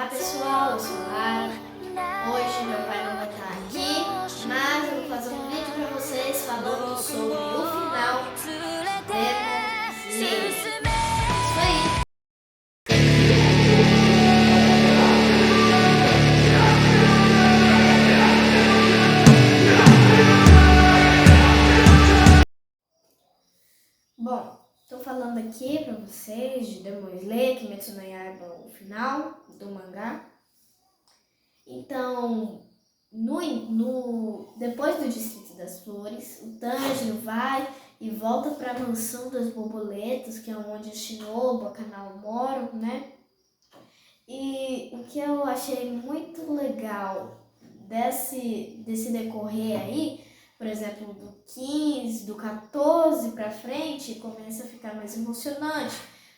Olá pessoal, eu sou Lara. Hoje meu pai não vai estar aqui, mas eu vou fazer um vídeo para vocês falando sobre o final de Demon Slayer. Isso aí! Bom, estou falando aqui para vocês de Demon Slayer, Kimetsu no Yaiba, o final do mangá. Então, depois do Distrito das Flores, o Tanjiro vai e volta para a Mansão das Borboletas, que é onde o Shinobu e a Kanao moram, né? E o que eu achei muito legal desse decorrer aí, por exemplo, do 15, do 14 para frente, começa a ficar mais emocionante.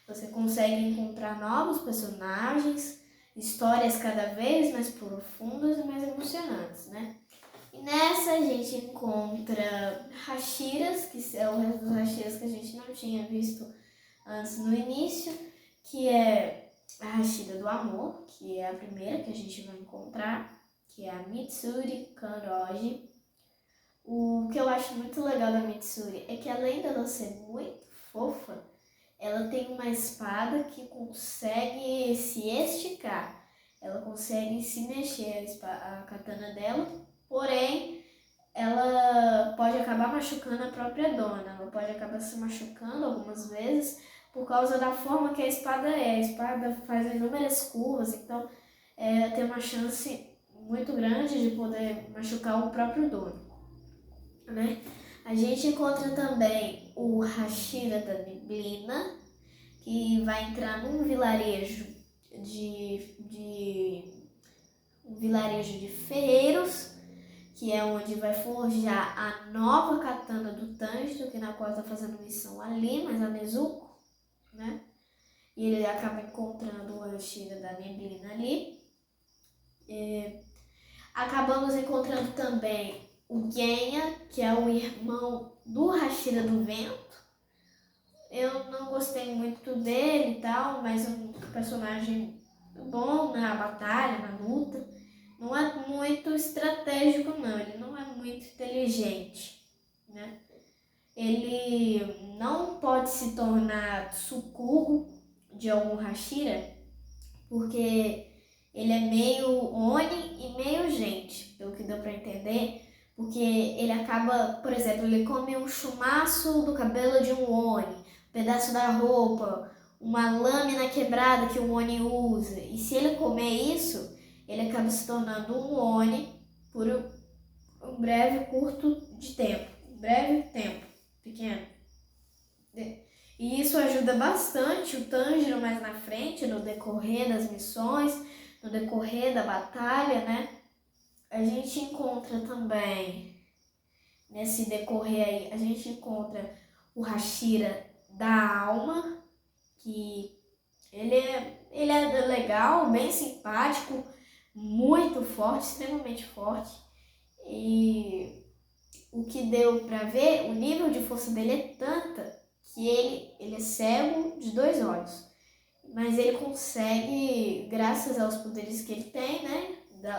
Você consegue encontrar novos personagens, histórias cada vez mais profundas e mais emocionantes, né? E nessa a gente encontra Hashiras, que é o resto dos Hashiras que a gente não tinha visto antes no início, que é a Hashira do Amor, que é a primeira que a gente vai encontrar, que é a Mitsuri Kanroji. O que eu acho muito legal da Mitsuri é que além dela ser muito fofa, ela tem uma espada que consegue se esticar, ela consegue se mexer, a katana dela, porém ela pode acabar machucando a própria dona, ela pode acabar se machucando algumas vezes por causa da forma que a espada é. A espada faz inúmeras curvas, então tem uma chance muito grande de poder machucar o próprio dono, né? A gente encontra também o Hashira da Neblina, que vai entrar num vilarejo de ferreiros, que é onde vai forjar a nova katana do Tanjiro, que na qual está fazendo missão ali, mas a Nezuko, né? E ele acaba encontrando o Hashira da Neblina ali. Acabamos encontrando também o Genya, que é o irmão do Hashira do Vento. Eu não gostei muito dele e tal, mas é um personagem bom na batalha, na luta. Não é muito estratégico não, ele não é muito inteligente, né? Ele não pode se tornar Tsukugo de algum Hashira, porque ele é meio Oni e meio gente, pelo que deu pra entender, porque ele acaba, por exemplo, ele come um chumaço do cabelo de um Oni, um pedaço da roupa, uma lâmina quebrada que um Oni usa, e se ele comer isso, ele acaba se tornando um Oni por um breve tempo pequeno. E isso ajuda bastante o Tanjiro mais na frente, no decorrer das missões, no decorrer da batalha, né? A gente encontra também, nesse decorrer aí, a gente encontra o Hashira da Alma, que ele é legal, bem simpático, muito forte, extremamente forte. E o que deu pra ver, o nível de força dele é tanta que ele é cego de 2 olhos. Mas ele consegue, graças aos poderes que ele tem, né,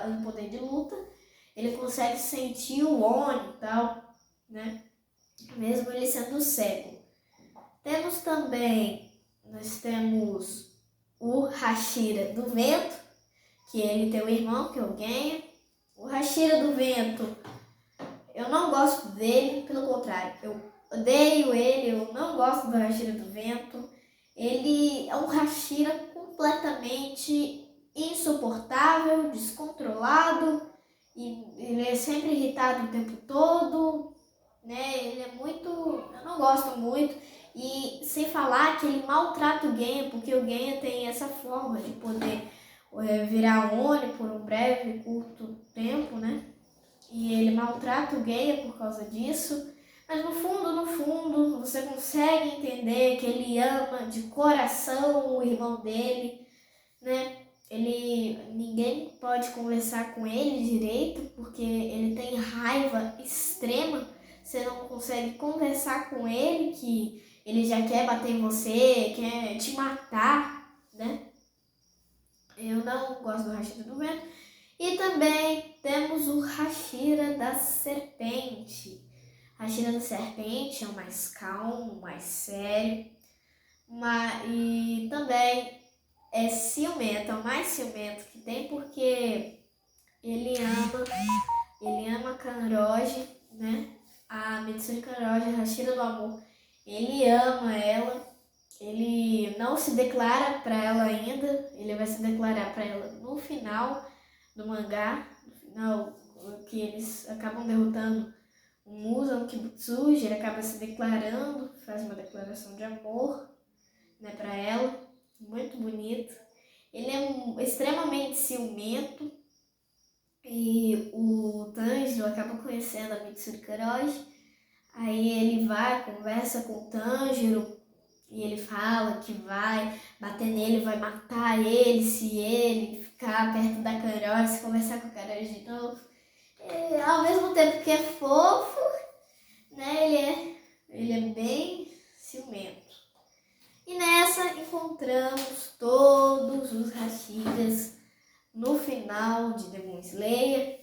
o poder de luta, ele consegue sentir o Oni e tal, né, mesmo ele sendo cego. Nós temos o Hashira do Vento, que ele tem um irmão, que é o Genya. O Hashira do Vento, eu não gosto dele, pelo contrário, eu odeio ele, eu não gosto do Hashira do Vento. Ele é um Hashira completamente insuportável, descontrolado, e ele é sempre irritado o tempo todo, né? Ele é muito... eu não gosto muito. E sem falar que ele maltrata o Genya, porque o Genya tem essa forma de poder virar Oni por um breve, curto tempo, né? E ele maltrata o Genya por causa disso. Mas no fundo, você consegue entender que ele ama de coração o irmão dele, né? Ninguém pode conversar com ele direito, porque ele tem raiva extrema. Você não consegue conversar com ele, que ele já quer bater em você, quer te matar, né? Eu não gosto do Hashira do Vento. E também temos o Hashira da Serpente. Hashira da Serpente é o mais calmo, mais sério. E também é ciumento, é o mais ciumento que tem, porque ele ama a Kanroji, né? A Mitsuri Kanroji, a Hashira do Amor. Ele ama ela, ele não se declara para ela ainda, ele vai se declarar para ela no final do mangá, no final que eles acabam derrotando o Musa, o Kibutsuji, ele acaba se declarando, faz uma declaração de amor, né, para ela, muito bonito. Ele é extremamente ciumento e o Tanjiro acaba conhecendo a Mitsuri Kanroji. Aí ele vai, conversa com o Tanjiro e ele fala que vai bater nele, vai matar ele se ele ficar perto da Kanroji, se conversar com a Kanroji de novo. E, ao mesmo tempo que é fofo, né, ele é bem ciumento. E nessa encontramos todos os Hashiras no final de Demon Slayer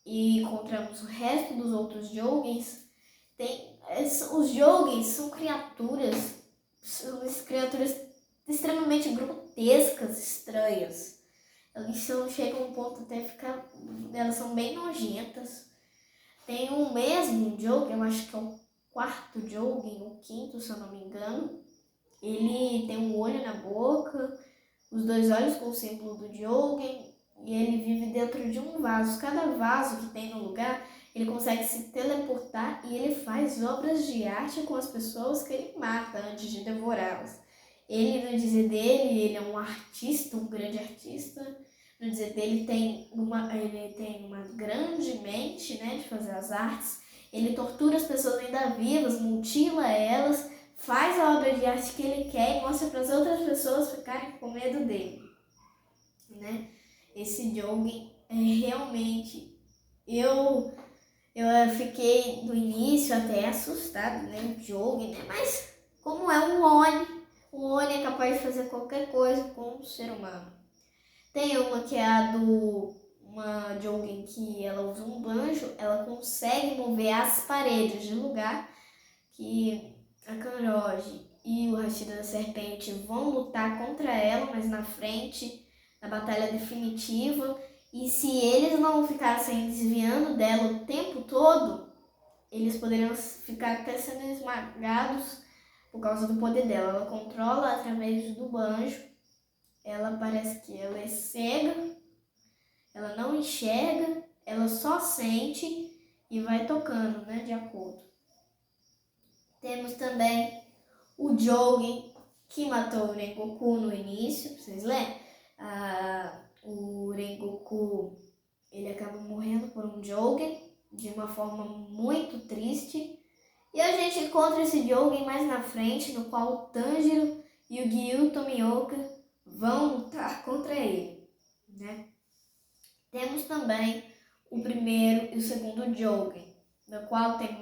e encontramos o resto dos outros Jogens. Os Jogens são criaturas extremamente grotescas, estranhas. Elas chegam a um ponto até ficar. Elas são bem nojentas. Tem um Jogen, eu acho que é o quarto Jogen, o quinto, se eu não me engano. Ele tem um olho na boca, os dois olhos com o símbolo do Jogen, e ele vive dentro de um vaso. Cada vaso que tem no lugar, ele consegue se teleportar e ele faz obras de arte com as pessoas que ele mata antes de devorá-las. Ele, no dizer dele, ele é um artista, um grande artista. No dizer dele, ele tem uma grande mente, né, de fazer as artes. Ele tortura as pessoas ainda vivas, mutila elas, faz a obra de arte que ele quer e mostra para as outras pessoas ficarem com medo dele, né? Esse Jogen é realmente... Eu fiquei no início até assustada, né? O Jogen, né? Mas como é um Oni, o Oni é capaz de fazer qualquer coisa com o ser humano. Tem uma que é uma Jogen que ela usa um banjo, ela consegue mover as paredes de lugar que a Kanroji e o Hashira da Serpente vão lutar contra ela, mas na frente, na batalha definitiva. E se eles não ficassem desviando dela o tempo todo, eles poderiam ficar até sendo esmagados por causa do poder dela. Ela controla através do banjo. Ela parece que ela é cega, ela não enxerga, ela só sente e vai tocando, né, de acordo. Temos também o Jogen, que matou o Rengoku no início, vocês lembram? O Rengoku, ele acaba morrendo por um Jogen de uma forma muito triste. E a gente encontra esse Jogen mais na frente, no qual o Tanjiro e o Gyuto Tomioka vão lutar contra ele, né? Temos também o primeiro e o segundo Jogen, no qual tem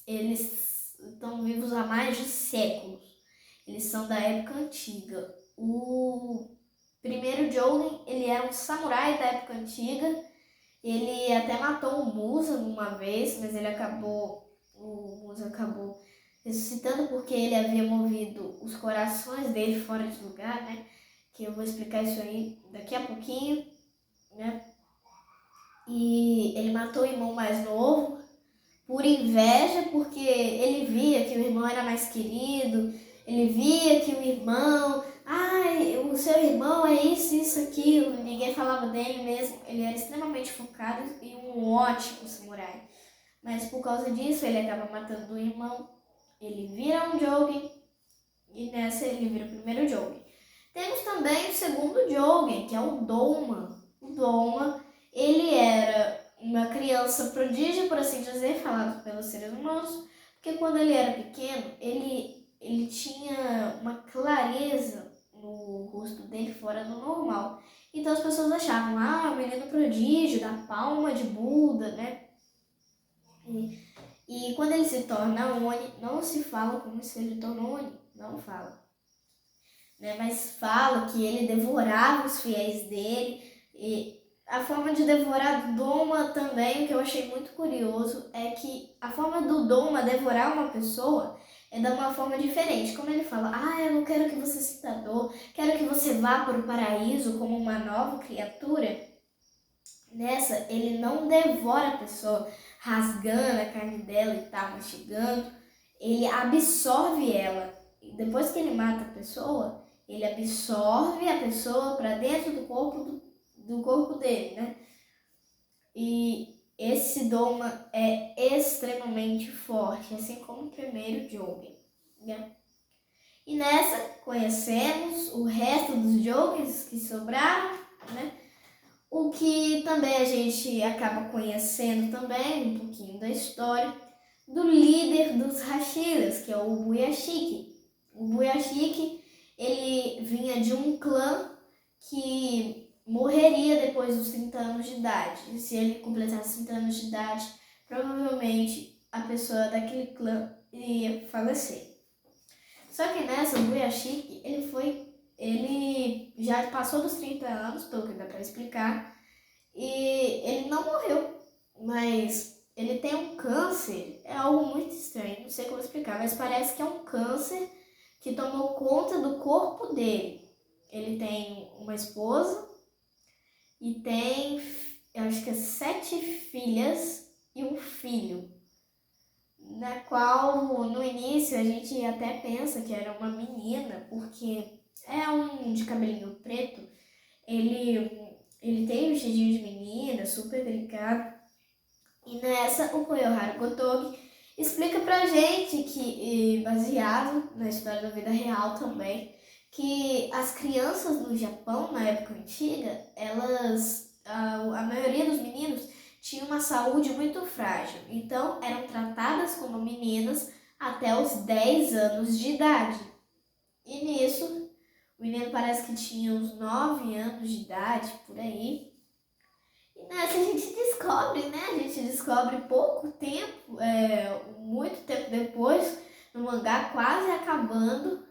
eles estão vivos há mais de séculos. Eles são da época antiga. O primeiro Jogen, ele era um samurai da época antiga. Ele até matou o Musa uma vez, mas o Musa acabou ressuscitando porque ele havia movido os corações dele fora de lugar, né? Que eu vou explicar isso aí daqui a pouquinho, né? E ele matou o irmão mais novo por inveja, porque ele via que o irmão era mais querido, ele via que o irmão, o seu irmão é isso, aquilo, ninguém falava dele mesmo, ele era extremamente focado e um ótimo samurai. Mas por causa disso ele acaba matando o irmão, ele vira um Jogen e nessa ele vira o primeiro Jogen. Temos também o segundo Jogen, que é o Douma. O Douma, ele era uma criança prodígio, por assim dizer, falado pelos seres humanos, porque quando ele era pequeno, ele tinha uma clareza no rosto dele fora do normal. Então as pessoas achavam, o menino prodígio, da palma de Buda, né? E quando ele se torna Oni, não se fala como se ele tornou Oni, não fala. né? Mas fala que ele devorava os fiéis dele. E a forma de devorar do Doma também, o que eu achei muito curioso, é que a forma do Doma devorar uma pessoa é de uma forma diferente. Como ele fala, eu não quero que você sinta dor, quero que você vá para o paraíso como uma nova criatura. Nessa, ele não devora a pessoa, rasgando a carne dela e tal, mastigando. Ele absorve ela. E depois que ele mata a pessoa, ele absorve a pessoa para dentro do corpo dele, né? E esse Doma é extremamente forte, assim como o primeiro Jogen, né? E nessa, conhecemos o resto dos Jogens que sobraram, né? O que também a gente acaba conhecendo também, um pouquinho da história, do líder dos Hashiras, que é o Buyashiki. O Buyashiki, ele vinha de um clã que morreria depois dos 30 anos de idade. E se ele completasse 30 anos de idade, provavelmente a pessoa daquele clã iria falecer. Só que nessa, o Buyashiki, ele já passou dos 30 anos, pelo que dá pra explicar, e ele não morreu, mas ele tem um câncer, é algo muito estranho, não sei como explicar, mas parece que é um câncer que tomou conta do corpo dele. Ele tem uma esposa e tem, eu acho que 7 filhas e um filho, na qual no início a gente até pensa que era uma menina, porque é um de cabelinho preto, ele tem um jeitinho de menina, super delicado. E nessa, o Koyoharu Gotogi explica pra gente que, baseado na história da vida real também, que as crianças no Japão, na época antiga, a maioria dos meninos tinha uma saúde muito frágil. Então, eram tratadas como meninas até os 10 anos de idade. E nisso, o menino parece que tinha uns 9 anos de idade, por aí. E nessa a gente descobre, né? A gente descobre pouco tempo, muito tempo depois, no mangá quase acabando,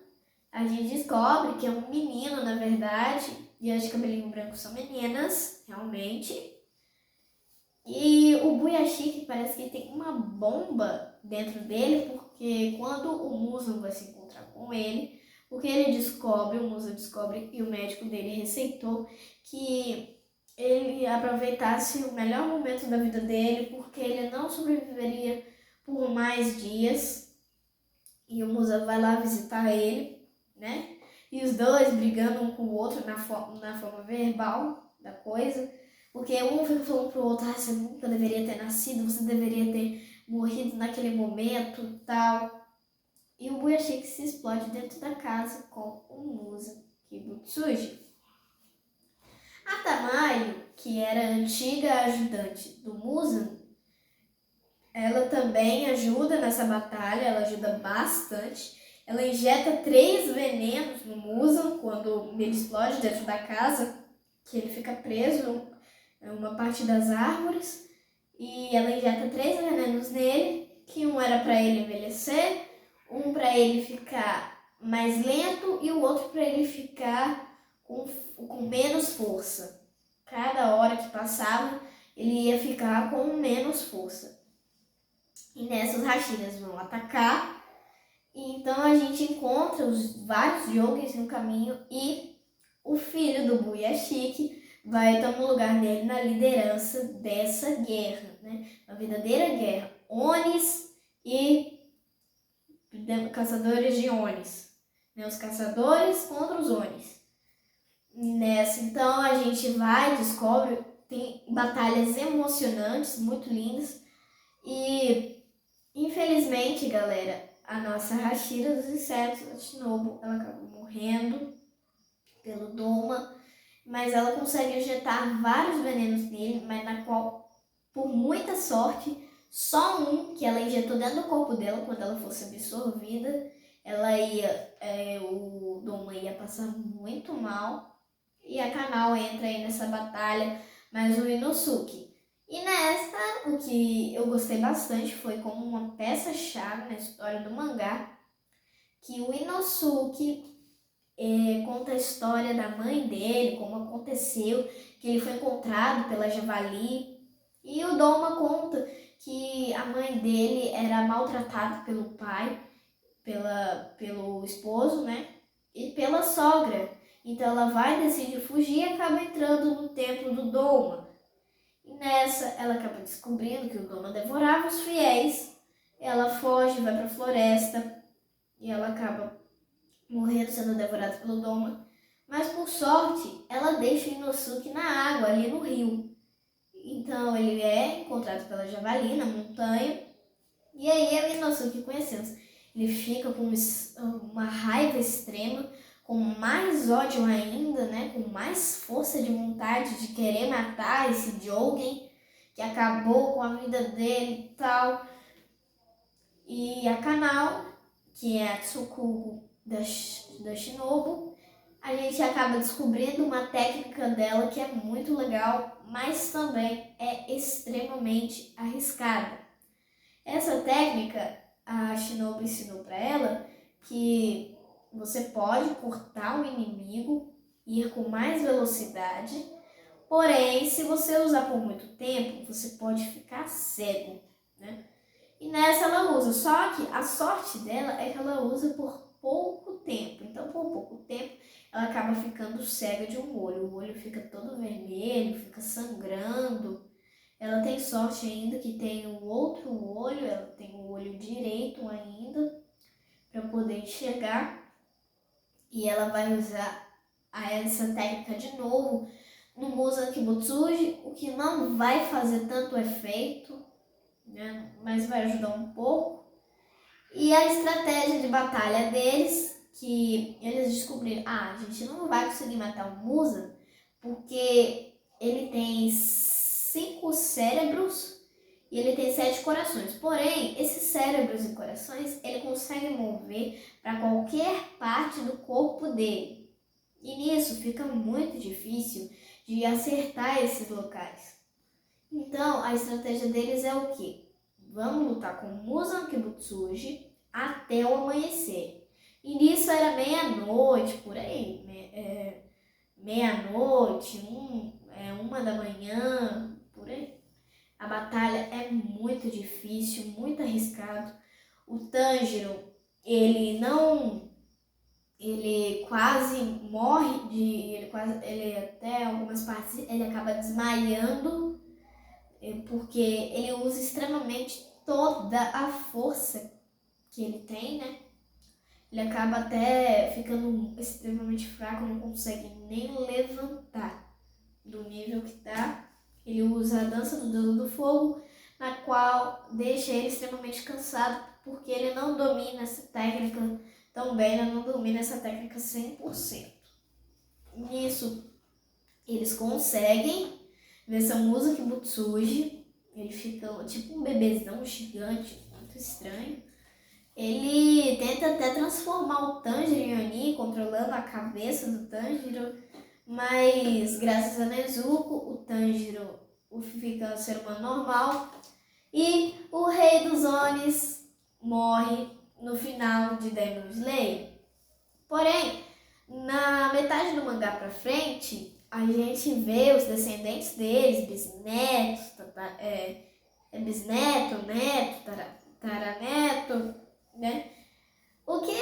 a gente descobre que é um menino, na verdade, e as de cabelinho branco são meninas, realmente. E o Buyashiki parece que tem uma bomba dentro dele, porque quando o Muzan vai se encontrar com ele, porque o Muzan descobre e o médico dele receitou que ele aproveitasse o melhor momento da vida dele, porque ele não sobreviveria por mais dias. E o Muzan vai lá visitar ele, né? E os dois brigando um com o outro na forma verbal da coisa. Porque um fica falando pro outro, você nunca deveria ter nascido, você deveria ter morrido naquele momento, tal. E o Buyashiki se explode dentro da casa com o Musa Kibutsuji. A Tamayo, que era a antiga ajudante do Muzan, ela também ajuda nessa batalha, ela ajuda bastante. Ela injeta 3 venenos no Muzan quando ele explode dentro da casa, que ele fica preso em uma parte das árvores. E ela injeta 3 venenos nele, que um era para ele envelhecer, um para ele ficar mais lento e o outro para ele ficar com menos força. Cada hora que passava, ele ia ficar com menos força. E nessa os Hashiras vão atacar. E então a gente encontra os vários yogis no caminho e o filho do Buyashiki vai tomar o lugar dele na liderança dessa guerra, né? Uma verdadeira guerra. Onis e caçadores de Onis. Né? Os caçadores contra os Onis. Nessa, então, a gente vai, descobre, tem batalhas emocionantes, muito lindas. E, infelizmente, galera, a nossa Hashira dos insetos, a Shinobu, ela acabou morrendo pelo Doma, mas ela consegue injetar vários venenos nele, mas na qual, por muita sorte, só um que ela injetou dentro do corpo dela, quando ela fosse absorvida, o Doma ia passar muito mal, e a Kanao entra aí nessa batalha, mas o Inosuke. E nessa, o que eu gostei bastante foi como uma peça-chave na história do mangá, que o Inosuke, conta a história da mãe dele, como aconteceu, que ele foi encontrado pela javali. E o Doma conta que a mãe dele era maltratada pelo pai, pelo esposo, né? E pela sogra. Então ela decide fugir e acaba entrando no templo do Doma. E nessa ela acaba descobrindo que o Doma devorava os fiéis. Ela foge, vai para a floresta e ela acaba morrendo sendo devorada pelo Doma. Mas por sorte, ela deixa o Inosuke na água, ali no rio. Então ele é encontrado pela javali na montanha. E aí o Inosuke conhecendo, ele fica com uma raiva extrema, com mais ódio ainda, né? Com mais força de vontade de querer matar esse Jougen, que acabou com a vida dele e tal. E a Kanao, que é a Tsukugo da Shinobu, a gente acaba descobrindo uma técnica dela que é muito legal, mas também é extremamente arriscada. Essa técnica, a Shinobu ensinou para ela que você pode cortar o inimigo, ir com mais velocidade, porém, se você usar por muito tempo, você pode ficar cego, né? E nessa ela usa, só que a sorte dela é que ela usa por pouco tempo. Então, por pouco tempo, ela acaba ficando cega de um olho. O olho fica todo vermelho, fica sangrando. Ela tem sorte ainda que tem um outro olho, ela tem o olho direito ainda para poder enxergar. E ela vai usar essa técnica de novo no Muzan Kibutsuji, o que não vai fazer tanto efeito, né? Mas vai ajudar um pouco. E a estratégia de batalha deles, que eles descobriram, a gente não vai conseguir matar o Muzan porque ele tem 5 cérebros e ele tem 7 corações. Porém, esses cérebros e corações, ele consegue mover para qualquer parte do corpo dele. E nisso fica muito difícil de acertar esses locais. Então, a estratégia deles é o quê? Vamos lutar com o Muzan Kibutsuji até o amanhecer. E nisso era meia-noite, por aí. Meia-noite, 1h, por aí. A batalha é muito difícil, muito arriscado. O Tanjiro, ele quase morre ele até algumas partes ele acaba desmaiando, porque ele usa extremamente toda a força que ele tem, né? Ele acaba até ficando extremamente fraco, não consegue nem levantar do nível que tá. Ele usa a dança do Deus do Fogo, na qual deixa ele extremamente cansado, porque ele não domina essa técnica tão bem, ele não domina essa técnica 100%. Nisso, eles conseguem ver Muzan Kibutsuji, ele fica tipo um bebezão gigante, muito estranho. Ele tenta até transformar o Tanjiro em Oni, controlando a cabeça do Tanjiro, mas graças a Nezuko, o Tanjiro fica um ser humano normal e o Rei dos Onis morre no final de Demon Slayer. Porém, na metade do mangá pra frente, a gente vê os descendentes deles, bisnetos, bisneto, neto, taraneto, né? O que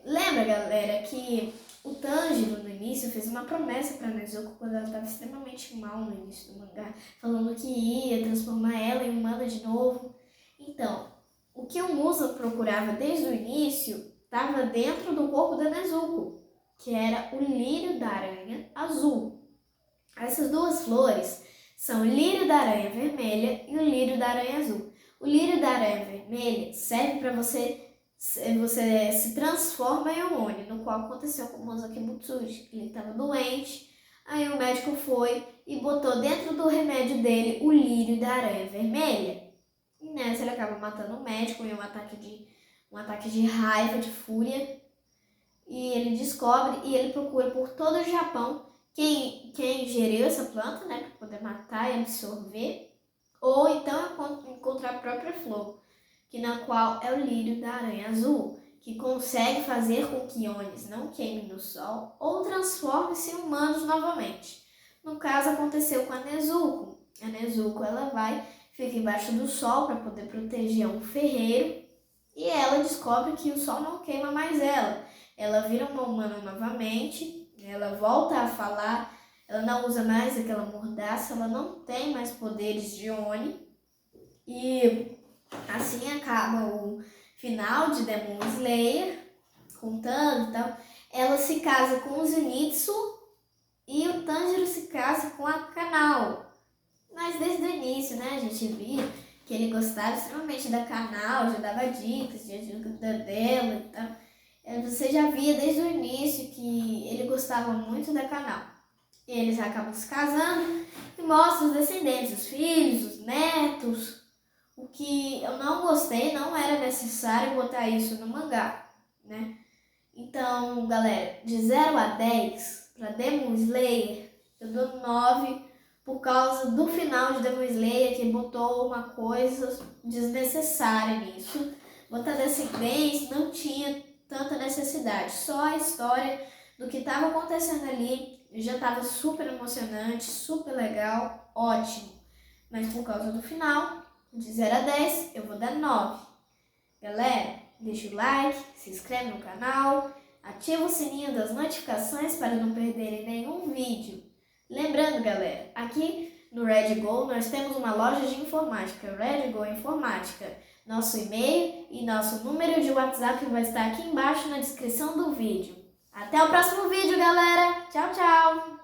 lembra, galera, que o Tanjiro no início fez uma promessa para Nezuko quando ela estava extremamente mal no início do mangá, falando que ia transformar ela em humana de novo. Então, o que o Muzan procurava desde o início estava dentro do corpo da Nezuko, que era o lírio da aranha azul. Essas duas flores são o lírio da aranha vermelha e o lírio da aranha azul. O lírio da aranha vermelha serve para você se transforma em um Oni, no qual aconteceu com o Muzan Kibutsuji. Ele estava doente, aí o médico foi e botou dentro do remédio dele o lírio da aranha vermelha. E nessa ele acaba matando o médico em um ataque de raiva, de fúria. E ele descobre e ele procura por todo o Japão quem ingeriu essa planta, né, para poder matar e absorver, ou então encontrar a própria flor, que na qual é o lírio da aranha azul. que consegue fazer com que íons não queimem no Sol ou transformem-se em humanos novamente. No caso, aconteceu com a Nezuko. A Nezuko, ela fica embaixo do Sol para poder proteger um ferreiro e ela descobre que o Sol não queima mais ela. Ela vira uma humana novamente, ela volta a falar, ela não usa mais aquela mordaça, ela não tem mais poderes de Oni. E assim acaba o final de Demon Slayer, contando e tal. Ela se casa com o Zenitsu e o Tanjiro se casa com a Kanao. Mas desde o início, né, a gente via que ele gostava extremamente da Kanao, já dava dicas de ajuda dela e tal. Você já via desde o início que ele gostava muito da Kanao. Eles acabam se casando e mostram os descendentes, os filhos, os netos. O que eu não gostei, não era necessário botar isso no mangá, né? Então, galera, de 0 a 10 para Demon Slayer, eu dou 9 por causa do final de Demon Slayer, que botou uma coisa desnecessária nisso. Botar descendentes não tinha tanta necessidade, só a história do que estava acontecendo ali já estava super emocionante, super legal, ótimo. Mas por causa do final, de 0 a 10, eu vou dar 9. Galera, deixa o like, se inscreve no canal, ativa o sininho das notificações para não perderem nenhum vídeo. Lembrando, galera, aqui no RedGo nós temos uma loja de informática, RedGo Informática. Nosso e-mail e nosso número de WhatsApp vai estar aqui embaixo na descrição do vídeo. Até o próximo vídeo, galera! Tchau, tchau!